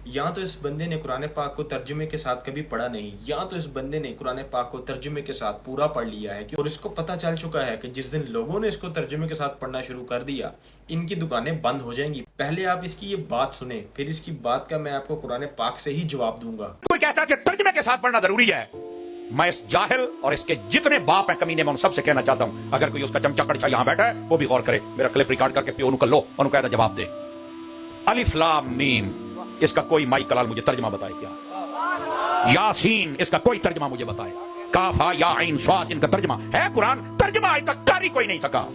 या तो इस बंदे ने कुरान पाक को तर्जुमे के साथ कभी पढ़ा नहीं, या तो इस बंदे ने कुरान पाक को तर्जुमे के साथ पूरा पढ़ लिया है और इसको पता चल चुका है कि जिस दिन लोगों ने इसको तर्जुमे के साथ पढ़ना शुरू कर दिया इनकी दुकानें बंद हो जाएंगी। पहले आप इसकी ये बात सुने, फिर इसकी बात का मैं आपको कुरान पाक से ही जवाब दूंगा। कोई कहता है कि तर्जुमे के साथ पढ़ना जरूरी है, मैं इस जाहिल और इसके जितने बाप हैं कमीने, मैं उन सबसे कहना चाहता हूं, अगर कोई उसका चमचा कड़छा यहां बैठा है वो भी गौर करे, मेरा क्लिप रिकॉर्ड करके पियो कर लो और कहता जवाब दे। अलिफ लाम मीम, इसका कोई माई कलाल मुझे तर्जमा बताए क्या? यासीन, इसका कोई तर्जमा मुझे बताए? काफा या आइन स्वाद, इनका तर्जमा है? कुरान तर्जमा आज तक कर ही कोई नहीं सका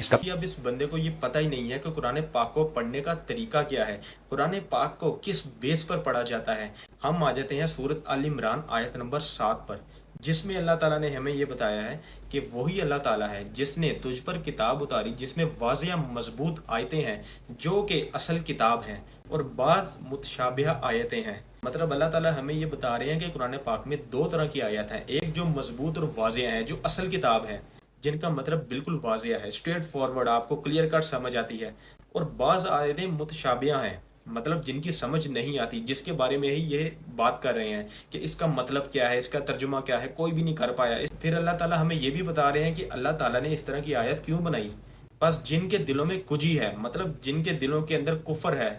इसका। अब इस बंदे को ये पता ही नहीं है कि कुरान पाक को पढ़ने का तरीका क्या है, कुरान पाक को किस बेस पर पढ़ा जाता है। हम आ जाते हैं सूरत आल इमरान आयत नंबर 7 पर, जिसमें अल्लाह ताला ने हमें ये बताया है कि वही अल्लाह ताला है जिसने तुझ पर किताब उतारी जिसमें वाज़िया मजबूत आयतें हैं जो कि असल किताब हैं और बाज़ मुतशाबिहा आयतें हैं। मतलब अल्लाह ताला हमें ये बता रहे हैं कि कुरान पाक में दो तरह की आयत हैं, एक जो मजबूत और वाज़िया है जो असल किताब है जिनका मतलब बिल्कुल वाज़िया है, स्ट्रेट फॉरवर्ड, आपको क्लियर कट समझ आती है, और बाज़ आयतें मुतशाबिहा हैं, मतलब जिनकी समझ नहीं आती, जिसके बारे में ही ये बात कर रहे हैं कि इसका मतलब क्या है, इसका तर्जुमा क्या है, कोई भी नहीं कर पाया। फिर अल्लाह ताला हमें ये भी बता रहे हैं कि अल्लाह ताला ने इस तरह की आयत क्यों बनाई। बस जिनके दिलों में कुजी है, मतलब जिनके दिलों के अंदर कुफर है,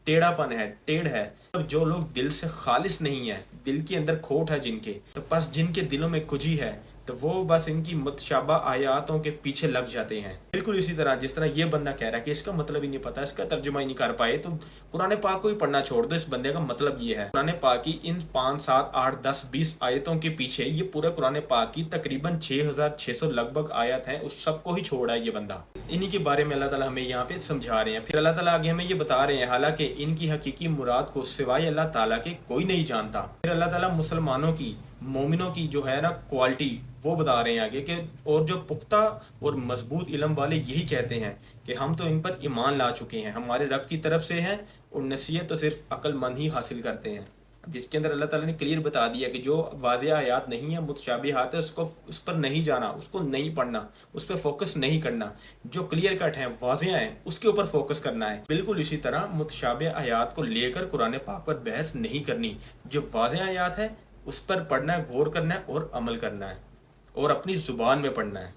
टेढ़ापन है, टेढ़ है, तो जो लोग दिल से खालिस नहीं है, दिल के अंदर खोट है जिनके, तो बस जिनके दिलों में कुजी है तो वो बस इनकी मुतशाबा आयातों के पीछे लग जाते हैं। बिल्कुल इसी तरह जिस तरह ये बंदा कह रहा है कि इसका मतलब ही नहीं पता, इसका तर्जुमा ही नहीं कर पाए, तो कुरान पाक को ही पढ़ना छोड़ दो। इस बंदे का मतलब ये है कुरान पाक की इन 5, 7, 8, 10, 20 आयतों के पीछे, ये पूरा कुरान पाक की तकरीबन 6600 लगभग आयत है, उस सबको ही छोड़ा है ये बंदा। इन्हीं के बारे में अल्लाह ताला हमें यहाँ पे समझा रहे हैं। फिर अल्लाह ताला आगे हमें ये बता रहे हैं हालांकि इनकी हकीकी मुराद को सिवाय अल्लाह ताला के कोई नहीं जानता। फिर अल्लाह ताला मुसलमानों की, मोमिनों की जो है ना क्वालिटी वो बता रहे हैं आगे कि और जो पुख्ता और मजबूत इल्म वाले यही कहते हैं कि हम तो इन पर ईमान ला चुके हैं, हमारे रब की तरफ से हैं और नसीहत तो सिर्फ अक्लमंद ही हासिल करते हैं। अब इसके अंदर अल्लाह ताला ने क्लियर बता दिया कि जो वाज़िया आयात नहीं है, मुतशाबिहात है, उसको उस पर नहीं जाना, उसको नहीं पढ़ना, उस पर फोकस नहीं करना। जो क्लियर कट है, वाज़िया है, उसके ऊपर फोकस करना है। बिल्कुल इसी तरह मुतशाबिह आयात को लेकर कुरान पाक पर बहस नहीं करनी। जो वाज़िया आयात है उस पर पढ़ना है, गौर करना है और अमल करना है और अपनी ज़ुबान में पढ़ना है।